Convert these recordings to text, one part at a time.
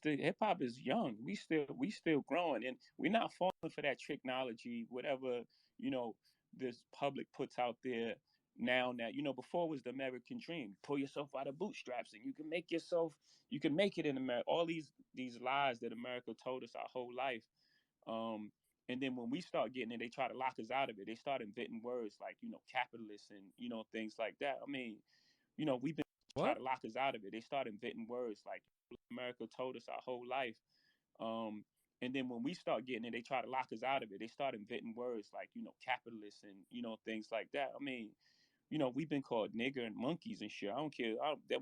hip hop is young. We still growing, and we're not falling for that technology, whatever you know this public puts out there now. That before was the American dream. Pull yourself out of bootstraps, and you can make it in America. All these lies that America told us our whole life. Um, and then when we start getting it, they try to lock us out of it. They start inventing words like capitalist and things like that. I mean, we've been trying What? to lock us out of it. They start inventing words like America told us our whole life. Um, and then when we start getting it, they try to lock us out of it. They start inventing words like capitalist and things like that. I mean, we've been called nigger and monkeys and shit. I don't care.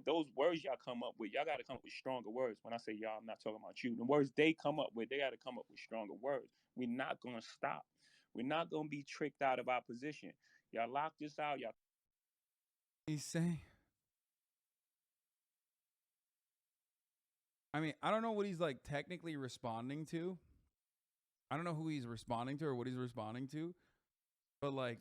Those words y'all come up with, y'all got to come up with stronger words. When I say y'all, I'm not talking about you. The words they come up with, they got to come up with stronger words. We're not going to stop. We're not going to be tricked out of our position. Y'all lock this out. Y'all. He's saying. I mean, I don't know what he's like technically responding to. I don't know who he's responding to or what he's responding to. But like,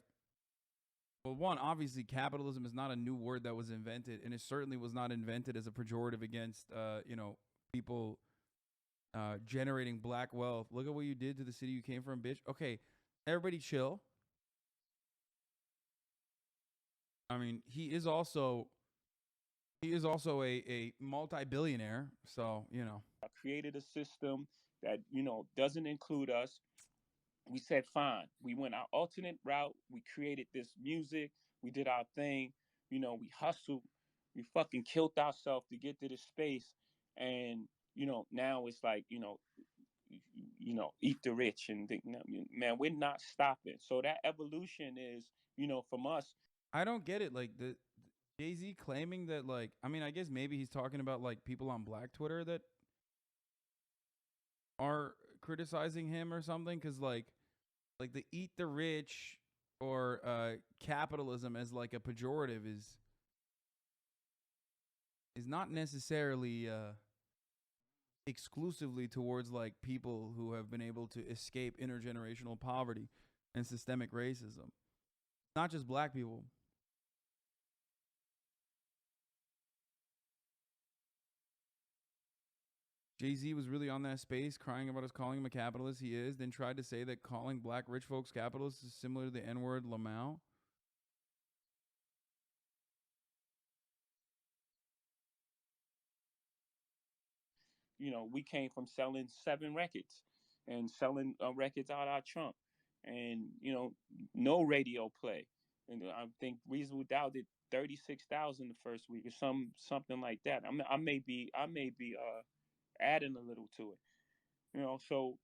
well, one, obviously capitalism is not a new word that was invented, and it certainly was not invented as a pejorative against people generating black wealth. Look at what you did to the city you came from, bitch. Okay, everybody chill. I mean, he is also a multi-billionaire, so Created a system that doesn't include us. We said fine. We went our alternate route. We created this music. We did our thing. We hustled. We fucking killed ourselves to get to this space. And now it's like eat the rich and think, man, we're not stopping. So that evolution is from us. I don't get it. Like the Jay-Z claiming that, like, I mean, I guess maybe he's talking about like people on Black Twitter that are criticizing him or something, because like the eat the rich or capitalism as like a pejorative is not necessarily exclusively towards like people who have been able to escape intergenerational poverty and systemic racism. Not just black people. Jay-Z was really on that space crying about us calling him a capitalist. He is. Then tried to say that calling black rich folks capitalists is similar to the N-word Lamau. We came from selling 7 records and selling records out our trunk, and no radio play. And I think Reasonable Doubt did 36,000 the first week, or something like that. I may be adding a little to it. So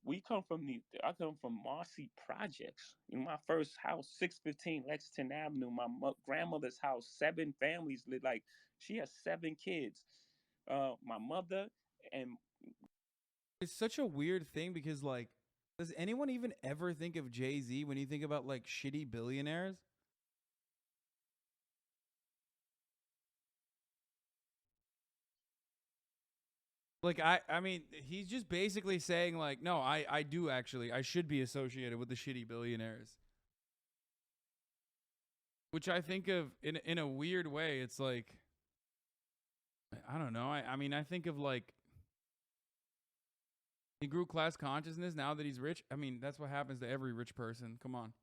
we come from I come from Marcy Projects. My first house, 615 Lexington Avenue. My grandmother's house, 7 families lived. Like, she has 7 kids. My mother and It's such a weird thing because, like, does anyone even ever think of Jay-Z when you think about like shitty billionaires? Like, I mean, he's just basically saying like, no, I do actually, I should be associated with the shitty billionaires. Which I think of in a weird way. It's like, I don't know. I mean, I think of like he grew class consciousness now that he's rich. I mean, that's what happens to every rich person. Come on.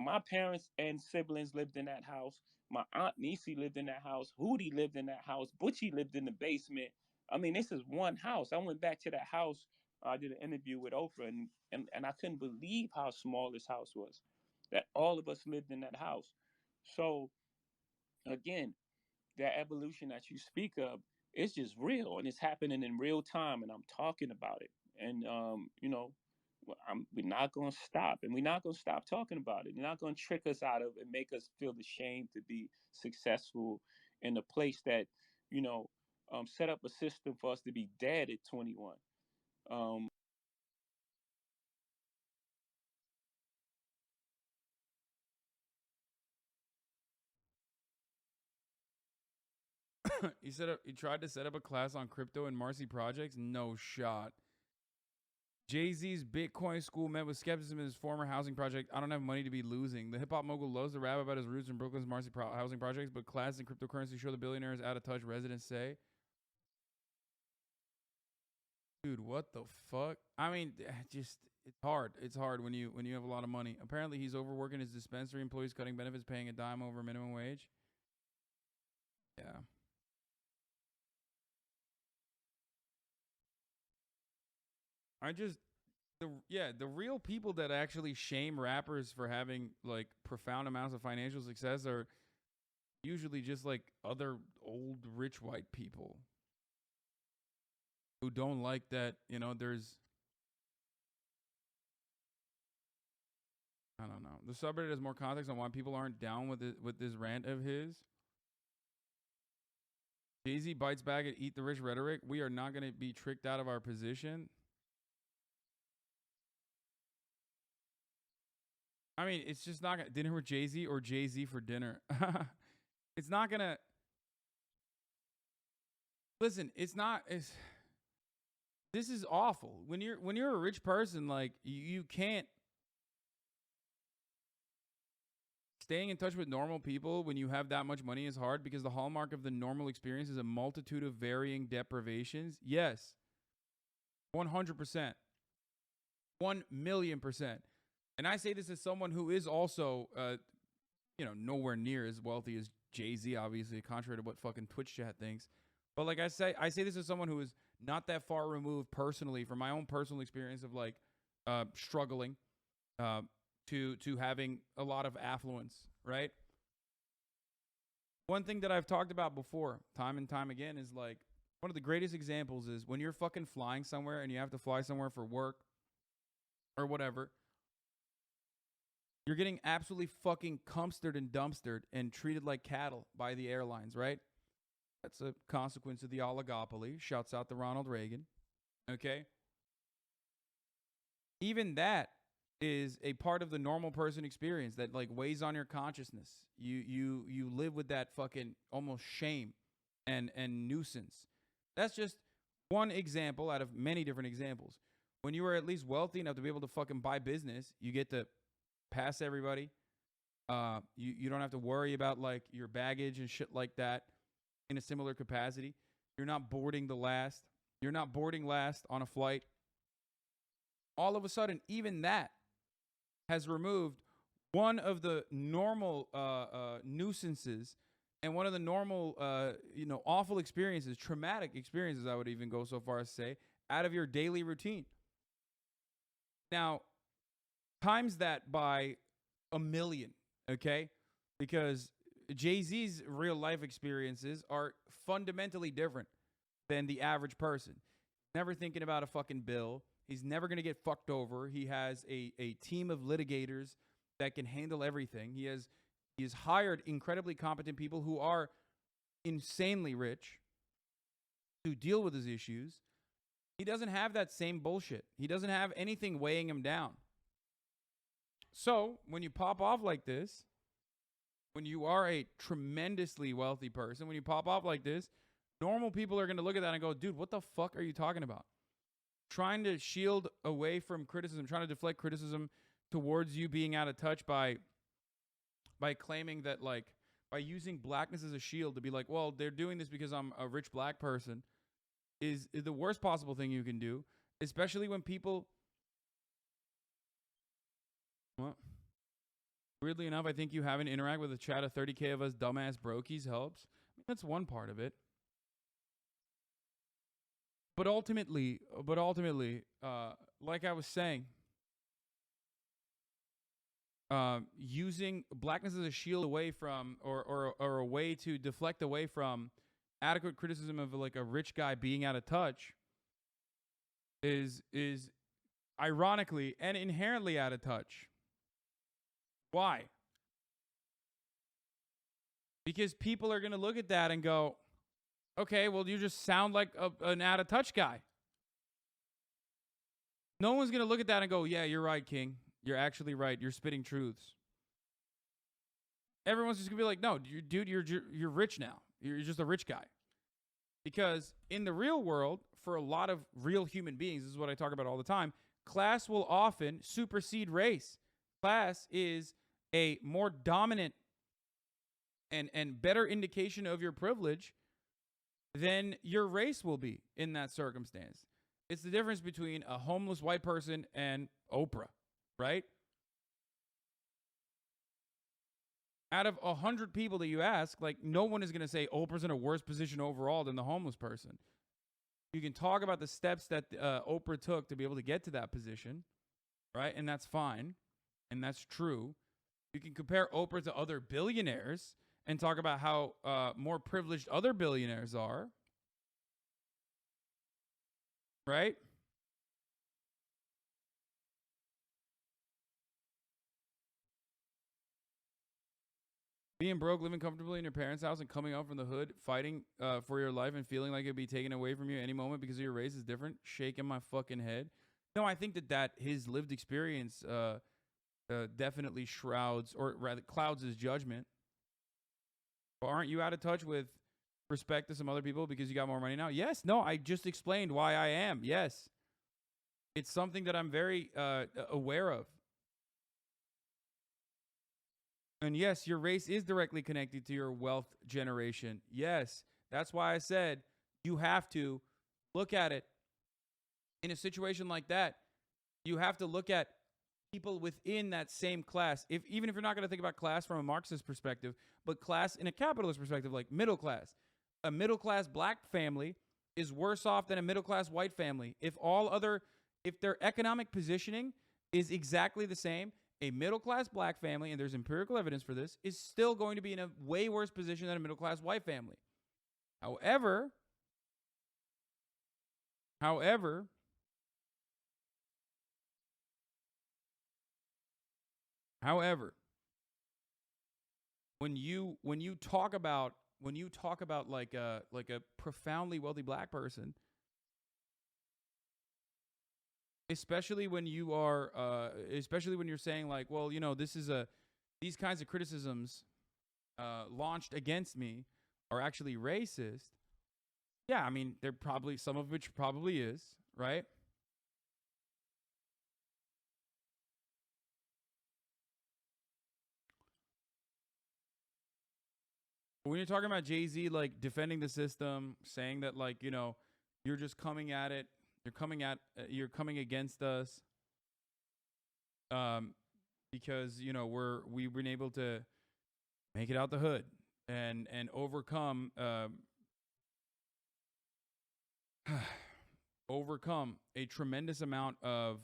my parents and siblings lived in that house. My aunt Nisi lived in that house. Hootie lived in that house. Butchie lived in the basement. I mean, this is one house. I went back to that house. I did an interview with Oprah, and I couldn't believe how small this house was. That all of us lived in that house. So again, that evolution that you speak of, it's just real, and it's happening in real time, and I'm talking about it. And we're not going to stop, and we're not going to stop talking about it. They're not going to trick us out of and make us feel ashamed to be successful in a place that set up a system for us to be dead at 21. um, He tried to set up a class on crypto and Marcy projects. No shot. Jay-Z's Bitcoin school met with skepticism in his former housing project. I don't have money to be losing. The hip-hop mogul loves to rap about his roots in Brooklyn's Marcy housing projects, but class and cryptocurrency show the billionaire is out of touch, residents say. Dude, what the fuck? I mean, just it's hard. It's hard when you have a lot of money. Apparently, he's overworking his dispensary employees, cutting benefits, paying a dime over minimum wage. Yeah. The real people that actually shame rappers for having like profound amounts of financial success are usually just like other old rich white people who don't like that, there's I don't know. The subreddit has more context on why people aren't down with this rant of his. Jay-Z bites back at eat the rich rhetoric. We are not going to be tricked out of our position. I mean, it's just not gonna dinner with Jay-Z or Jay-Z for dinner. It's not gonna listen, this is awful. When you're a rich person, like you can't staying in touch with normal people when you have that much money is hard because the hallmark of the normal experience is a multitude of varying deprivations. Yes. 100%. 1,000,000%. And I say this as someone who is also, nowhere near as wealthy as Jay-Z, obviously, contrary to what fucking Twitch chat thinks. But like I say this as someone who is not that far removed personally from my own personal experience of like struggling to having a lot of affluence, right? One thing that I've talked about before, time and time again, is like one of the greatest examples is when you're fucking flying somewhere and you have to fly somewhere for work or whatever. You're getting absolutely fucking cumpstered and dumpstered and treated like cattle by the airlines, right? That's a consequence of the oligopoly. Shouts out to Ronald Reagan. Okay? Even that is a part of the normal person experience that like weighs on your consciousness. You live with that fucking almost shame and nuisance. That's just one example out of many different examples. When you are at least wealthy enough to be able to fucking buy business, you get to pass everybody. You don't have to worry about like your baggage and shit like that in a similar capacity. You're not boarding the last. You're not boarding last on a flight. All of a sudden, even that has removed one of the normal nuisances and one of the normal, awful experiences, traumatic experiences, I would even go so far as to say, out of your daily routine. Now, times that by 1,000,000, okay? Because Jay-Z's real life experiences are fundamentally different than the average person. Never thinking about a fucking bill. He's never going to get fucked over. He has a team of litigators that can handle everything. He has hired incredibly competent people who are insanely rich to deal with his issues. He doesn't have that same bullshit. He doesn't have anything weighing him down. So when you pop off like this, when you are a tremendously wealthy person, when you pop off like this, normal people are going to look at that and go, dude, what the fuck are you talking about? Trying to shield away from criticism, trying to deflect criticism towards you being out of touch by claiming that, like, by using blackness as a shield to be like, well, they're doing this because I'm a rich black person is the worst possible thing you can do, especially when people... Well, weirdly enough, I think you having to interact with a chat of 30K of us dumbass brokies helps. I mean, that's one part of it. But ultimately, like I was saying, using blackness as a shield away from, or a way to deflect away from adequate criticism of like a rich guy being out of touch is ironically and inherently out of touch. Why? Because people are going to look at that and go, okay, well, you just sound like an out-of-touch guy. No one's going to look at that and go, yeah, you're right, King. You're actually right. You're spitting truths. Everyone's just going to be like, no, dude, you're rich now. You're just a rich guy. Because in the real world, for a lot of real human beings, this is what I talk about all the time, class will often supersede race. Class is a more dominant and better indication of your privilege than your race will be in that circumstance. It's the difference between a homeless white person and Oprah, right? Out of 100 people that you ask, like, no one is going to say Oprah's in a worse position overall than the homeless person. You can talk about the steps that Oprah took to be able to get to that position, right? And that's fine. And that's true. You can compare Oprah to other billionaires and talk about how more privileged other billionaires are, right? Being broke, living comfortably in your parents' house, and coming out from the hood, fighting for your life and feeling like it'd be taken away from you any moment because of your race is different. Shaking my fucking head. No, I think that his lived experience definitely shrouds, or rather clouds, his judgment. But aren't you out of touch with respect to some other people because you got more money now? Yes. No, I just explained why I am. Yes. It's something that I'm very aware of. And yes, your race is directly connected to your wealth generation. Yes, that's why I said you have to look at it in a situation like that. You have to look at people within that same class. Even if you're not going to think about class from a Marxist perspective, but class in a capitalist perspective, like middle class. A middle class black family is worse off than a middle class white family. If their economic positioning is exactly the same, a middle-class black family, and there's empirical evidence for this, is still going to be in a way worse position than a middle-class white family. However, when you talk about like a profoundly wealthy black person, especially when you're saying like, well, you know, these kinds of criticisms launched against me are actually racist. Yeah, I mean, they're probably, some of which probably is, right? When you're talking about Jay-Z, like, defending the system, saying that, like, you know, you're just coming at it, you're coming against us, because, you know, we've been able to make it out the hood and overcome overcome a tremendous amount of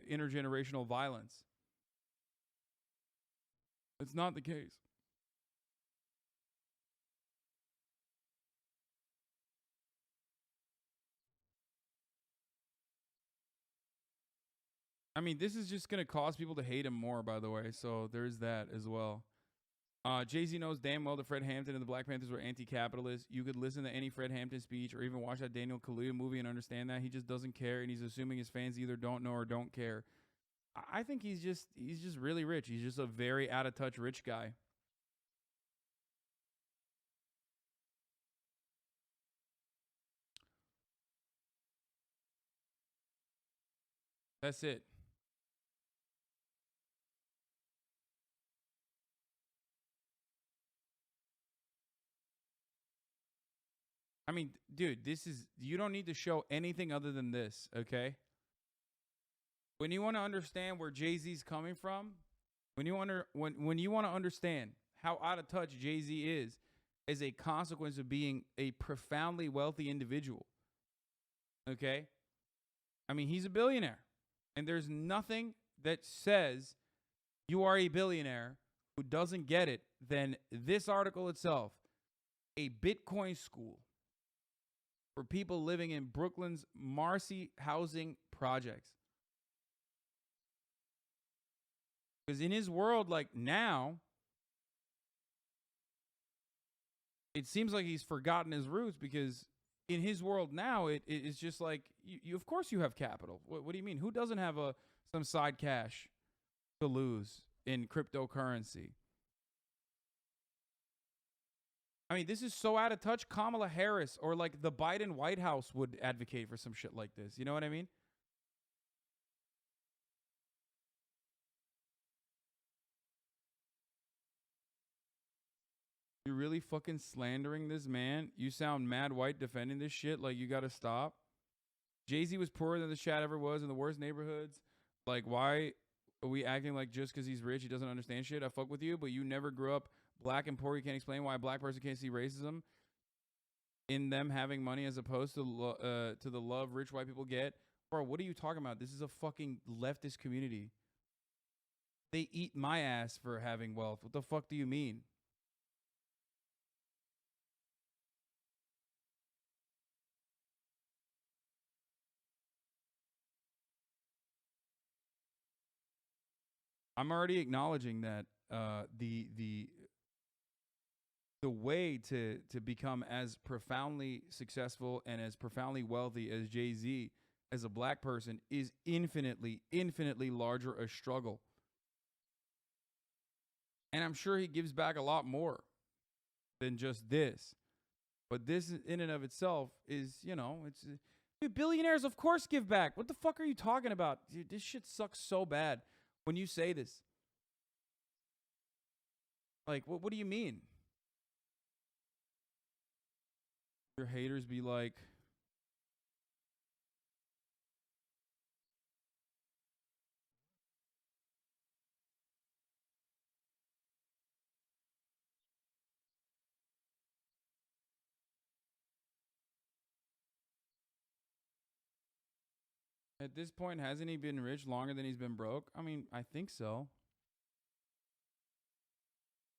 intergenerational violence. It's not the case. I mean, this is just going to cause people to hate him more, by the way. So there's that as well. Jay-Z knows damn well that Fred Hampton and the Black Panthers were anti-capitalist. You could listen to any Fred Hampton speech or even watch that Daniel Kaluuya movie and understand that. He just doesn't care, and he's assuming his fans either don't know or don't care. I think he's just really rich. He's just a very out-of-touch rich guy. That's it. I mean, dude, you don't need to show anything other than this, okay? When you want to understand where Jay-Z's coming from, when you want to understand how out of touch Jay-Z is as a consequence of being a profoundly wealthy individual, okay? I mean, he's a billionaire, and there's nothing that says you are a billionaire who doesn't get it than this article itself. A Bitcoin school for people living in Brooklyn's Marcy housing projects. Because in his world, like now, it seems like he's forgotten his roots, because in his world now, it's just like, you of course you have capital. What do you mean? Who doesn't have some side cash to lose in cryptocurrency? I mean, this is so out of touch. Kamala Harris or like the Biden White House would advocate for some shit like this. You know what I mean? You're really fucking slandering this man. You sound mad white defending this shit. Like, you gotta stop. Jay-Z was poorer than the Shad ever was in the worst neighborhoods. Like, why are we acting like just because he's rich, he doesn't understand shit? I fuck with you, but you never grew up black and poor. You can't explain why a black person can't see racism in them having money as opposed to the love rich white people get. Bro, what are you talking about? This is a fucking leftist community. They eat my ass for having wealth. What the fuck do you mean? I'm already acknowledging that the way to become as profoundly successful and as profoundly wealthy as Jay-Z as a black person is infinitely larger a struggle. And I'm sure he gives back a lot more than just this. But this in and of itself is, you know, it's billionaires of course give back. What the fuck are you talking about? Dude, this shit sucks so bad when you say this. Like, what do you mean? Your haters be like, at this point, hasn't he been rich longer than he's been broke? I mean, I think so.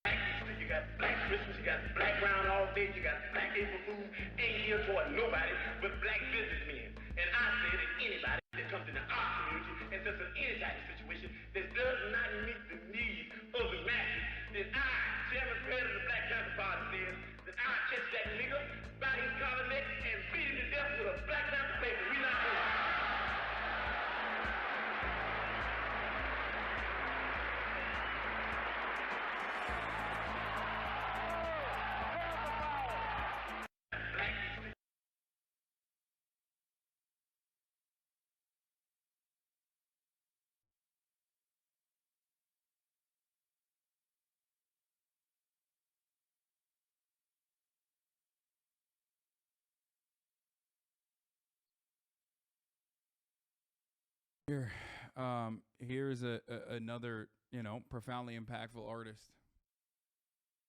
You got black Christmas, you got black brown all day, you got black April food, ain't here toward nobody but black businessmen. And I say that anybody that comes into our community and sets up any type of situation that does not meet the needs of the masses, then I, Chairman President of the Black Panther Party, says that I catch that nigga by his collar neck and beat him to death with a Black Panther paper. We not doing it. Here's another, you know, profoundly impactful artist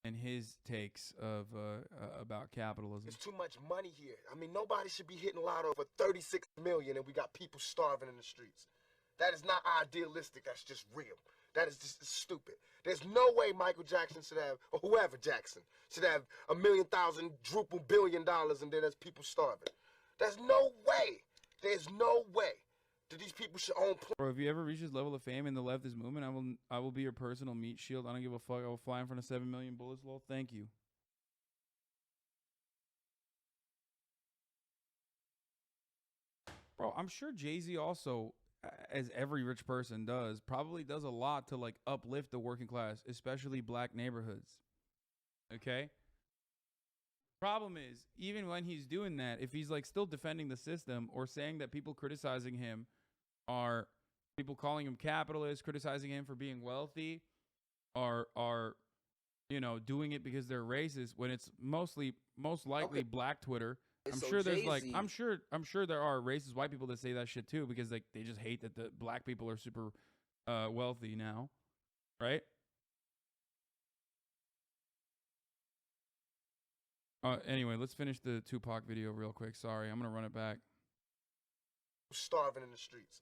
and his takes of about capitalism. There's too much money here. I mean, nobody should be hitting lotto for 36 million and we got people starving in the streets. That is not idealistic. That's just real. That is just stupid. There's no way Michael Jackson should have, or whoever Jackson, should have $1 million, quadruple $billion, and then there's people starving. There's no way. There's no way that these people should own. Bro, if you ever reach this level of fame in the leftist movement, I will be your personal meat shield. I don't give a fuck. I will fly in front of 7 million bullets. Lol. Thank you. Bro, I'm sure Jay-Z also, as every rich person does, probably does a lot to like uplift the working class, especially black neighborhoods. Okay? Problem is, even when he's doing that, if he's like still defending the system or saying that people criticizing him are people calling him capitalist, criticizing him for being wealthy, are you know, doing it because they're racist, when it's most likely black Twitter. I'm sure there's like I'm sure there are racist white people that say that shit too, because like they just hate that the black people are super wealthy now, right? Anyway, let's finish the Tupac video real quick. Sorry, I'm gonna run it back. Starving in the streets.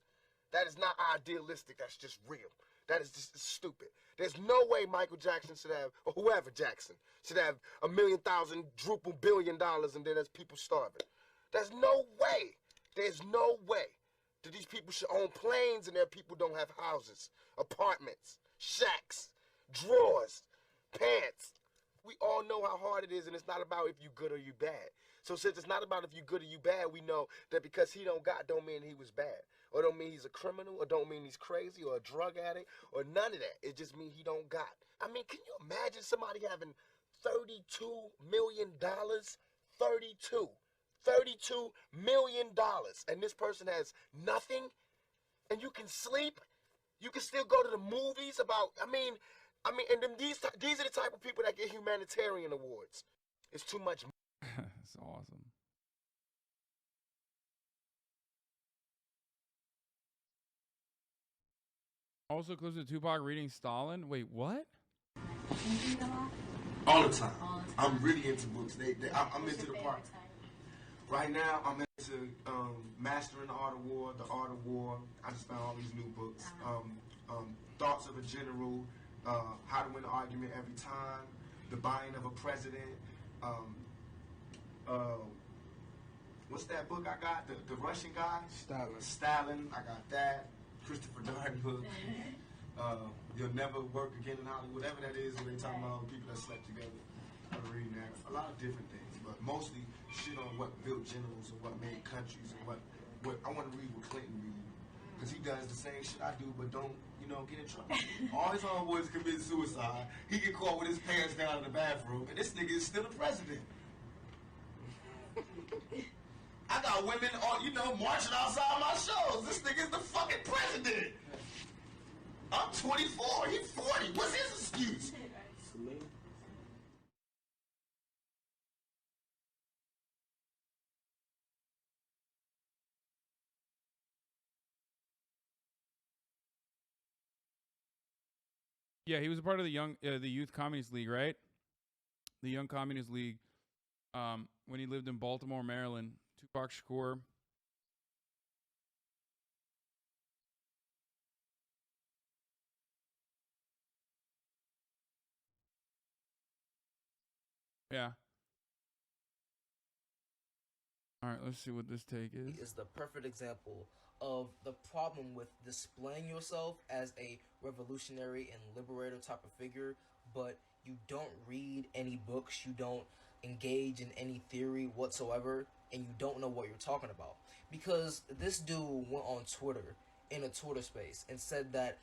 That is not idealistic. That's just real. That is just stupid. There's no way Michael Jackson should have, or whoever Jackson, should have $1 million, quadruple $1 billion, and then there's people starving. There's no way. There's no way that these people should own planes and their people don't have houses, apartments, shacks, drawers, pants. We all know how hard it is, and it's not about if you good or you bad. So since it's not about if you good or you bad, we know that because he don't got, don't mean he was bad. Or don't mean he's a criminal, or don't mean he's crazy, or a drug addict, or none of that. It just means he don't got. I mean, can you imagine somebody having $32 million? $32 million. And this person has nothing, and you can sleep. You can still go to the movies about, I mean, I mean, and then these are the type of people that get humanitarian awards. It's too much. That's awesome. Also, clips of Tupac reading Stalin. Wait, what? All the time. I'm really into books. I'm into the part. Right now, I'm into Mastering the Art of War, The Art of War. I just found all these new books. Thoughts of a General, How to Win an Argument Every Time, The Buying of a President. What's that book I got? The Russian guy? Stalin. I got that. Christopher Darden book. You'll Never Work Again in Hollywood. Whatever that is, where they talking about people that slept together. I'm reading that. A lot of different things, but mostly shit on what built generals and what made countries and what I want to read what Clinton read. Because he does the same shit I do, but don't, get in trouble. All his homeboys commit suicide. He get caught with his pants down in the bathroom, and this nigga is still the president. I got women on, marching outside my shows. This nigga's the fucking president. I'm 24, he's 40. What's his excuse? Yeah, he was a part of the Youth Communist League, right? The Young Communist League. When he lived in Baltimore, Maryland. Tupac Shakur. Yeah. All right, let's see what this take is. Is the perfect example of the problem with displaying yourself as a revolutionary and liberator type of figure, but you don't read any books, you don't engage in any theory whatsoever, and you don't know what you're talking about. Because this dude went on Twitter, in a Twitter space, and said that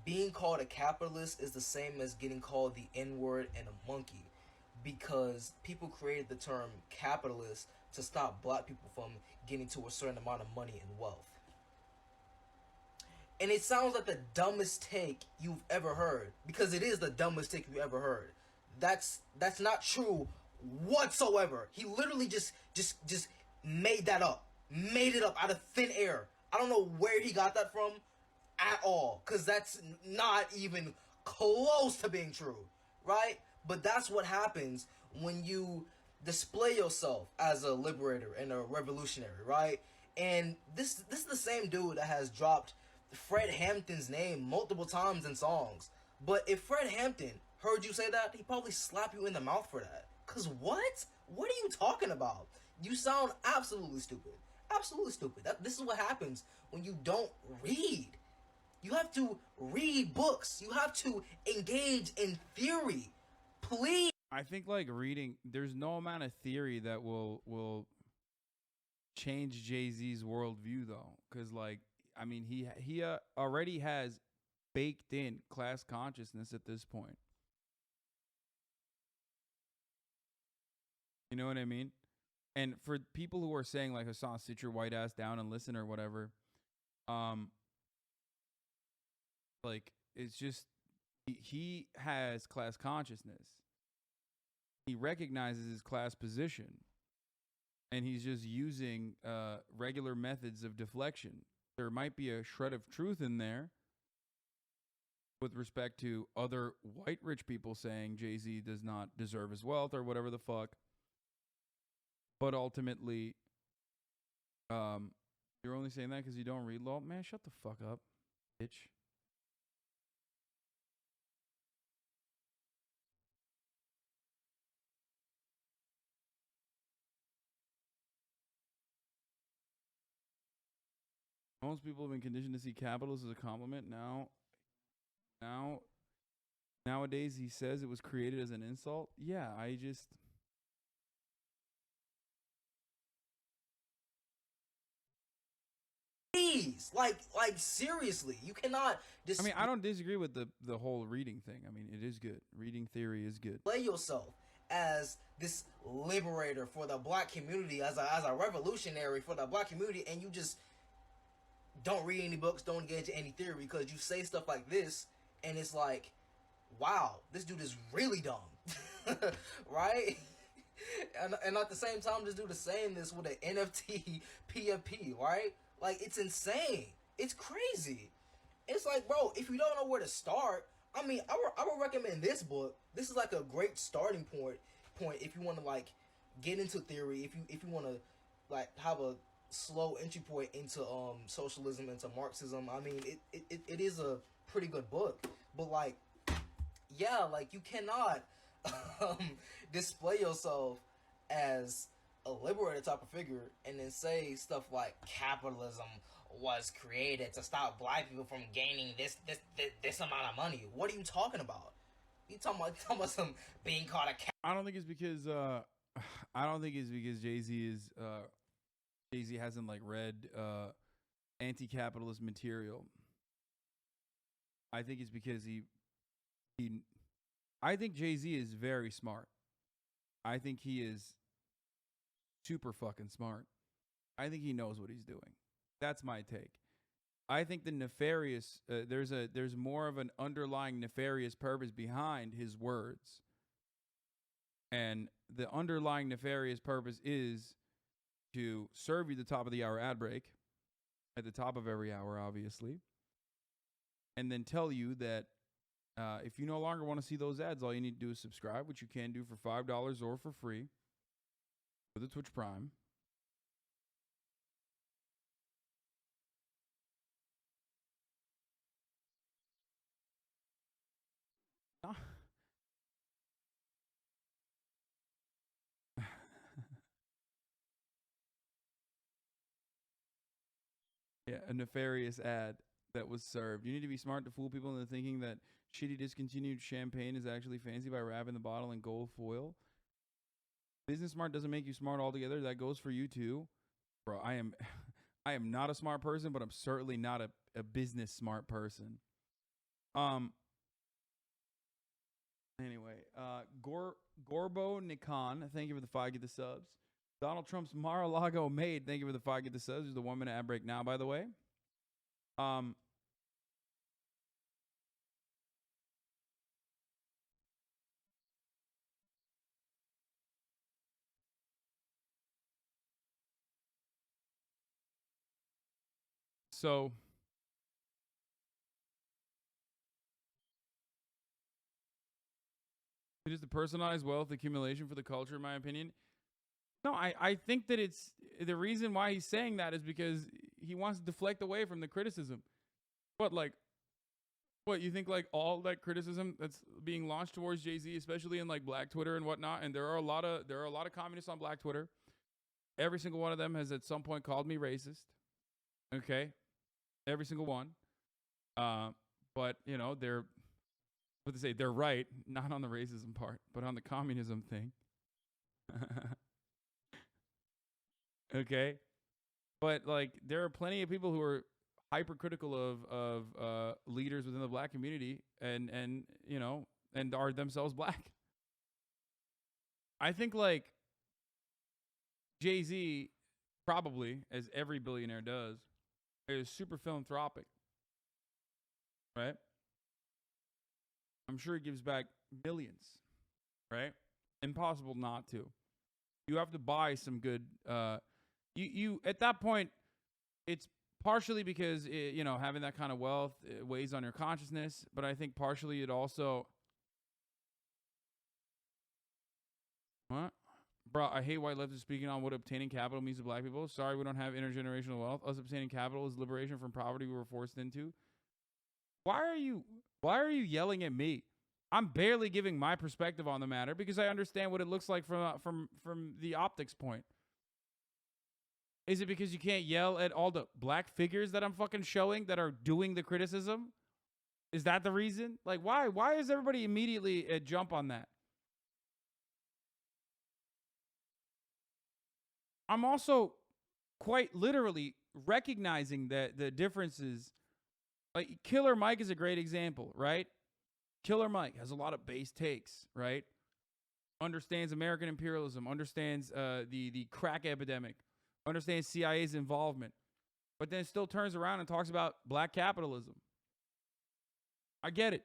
being called a capitalist is the same as getting called the N-word and a monkey, because people created the term capitalist to stop black people from getting to a certain amount of money and wealth. And it sounds like the dumbest take you've ever heard, because it is the dumbest take you've ever heard. That's not true whatsoever. He literally just made that up. Made it up out of thin air. I don't know where he got that from at all, because that's not even close to being true, right? But that's what happens when you display yourself as a liberator and a revolutionary, right? And this is the same dude that has dropped Fred Hampton's name multiple times in songs. But if Fred Hampton heard you say that, he'd probably slap you in the mouth for that. Cause what? What are you talking about? You sound absolutely stupid. Absolutely stupid. This is what happens when you don't read. You have to read books. You have to engage in theory. Please. I think reading, there's no amount of theory that will change Jay-Z's worldview though, because he already has baked in class consciousness at this point. You know what I mean? And for people who are saying Hasan, sit your white ass down and listen or whatever, it's just he has class consciousness. He recognizes his class position, and he's just using regular methods of deflection. There might be a shred of truth in there with respect to other white rich people saying Jay-Z does not deserve his wealth or whatever the fuck. But ultimately, you're only saying that because you don't read law? Man, shut the fuck up, bitch. Most people have been conditioned to see capitalism as a compliment. Nowadays, he says it was created as an insult. Yeah, I just... Please, seriously, you cannot. I don't disagree with the whole reading thing. I mean, it is good. Reading theory is good. Play yourself as this liberator for the black community, as a revolutionary for the black community, and you just don't read any books, don't engage in any theory, because you say stuff like this, and it's like, wow, this dude is really dumb, right? And at the same time, this dude is saying this with an NFT PFP, right? Like, it's insane. It's crazy. It's like, bro, if you don't know where to start, I mean, I would recommend this book. This is like a great starting point if you want to like get into theory, if you want to like have a slow entry point into socialism, into Marxism. I mean, it is a pretty good book, but like, yeah, like you cannot um, display yourself as a liberator type of figure and then say stuff like capitalism was created to stop black people from gaining this amount of money. What are you talking about? You talking about some being called a I don't think it's because Jay-Z is Jay-Z hasn't like read anti-capitalist material. I think it's because he I think Jay-Z is very smart. I think he is super fucking smart. I think he knows what he's doing. That's my take. I think the nefarious there's more of an underlying nefarious purpose behind his words. And the underlying nefarious purpose is to serve you the top of the hour ad break at the top of every hour, obviously, and then tell you that if you no longer want to see those ads, all you need to do is subscribe, which you can do for $5 or for free with the Twitch Prime. Yeah, a nefarious ad that was served. You need to be smart to fool people into thinking that shitty discontinued champagne is actually fancy by wrapping the bottle in gold foil. Business smart doesn't make you smart altogether. That goes for you too. Bro, I am not a smart person, but I'm certainly not a business smart person. Anyway, Gorbo Nikon, thank you for the 5 get the subs. Donald Trump's Mar-a-Lago maid, thank you for the 5 get the subs. There's the 1 minute ad break now, by the way. So it is the personalized wealth accumulation for the culture, in my opinion. No, I think that it's the reason why he's saying that is because he wants to deflect away from the criticism. But like, what you think like all that criticism that's being launched towards Jay-Z, especially in like Black Twitter and whatnot, and there are a lot of communists on Black Twitter. Every single one of them has at some point called me racist. Okay, every single one. But you know they're what they say they're right, not on the racism part, but on the communism thing. Okay, but like there are plenty of people who are hypercritical of leaders within the Black community and you know and are themselves Black. I think like Jay-Z probably, as every billionaire does, is super philanthropic, right? I'm sure he gives back millions, right? Impossible not to. You have to buy some good you at that point it's partially because you know having that kind of wealth weighs on your consciousness, but I think partially it also what? Bro, I hate white leftists speaking on what obtaining capital means to Black people. Sorry, we don't have intergenerational wealth. Us obtaining capital is liberation from poverty we were forced into. Why are you yelling at me? I'm barely giving my perspective on the matter because I understand what it looks like from the optics point. Is it because you can't yell at all the Black figures that I'm fucking showing that are doing the criticism? Is that the reason? Like, why? Why is everybody immediately jump on that? I'm also quite literally recognizing that the differences. Like, Killer Mike is a great example, right? Killer Mike has a lot of base takes, right? Understands American imperialism, understands the crack epidemic, understands CIA's involvement, but then still turns around and talks about Black capitalism. I get it.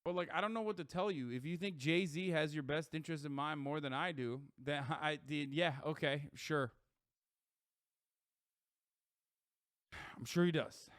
But like, I don't know what to tell you. If you think Jay-Z has your best interest in mind more than I do, then I did. Yeah, okay, sure. I'm sure he does.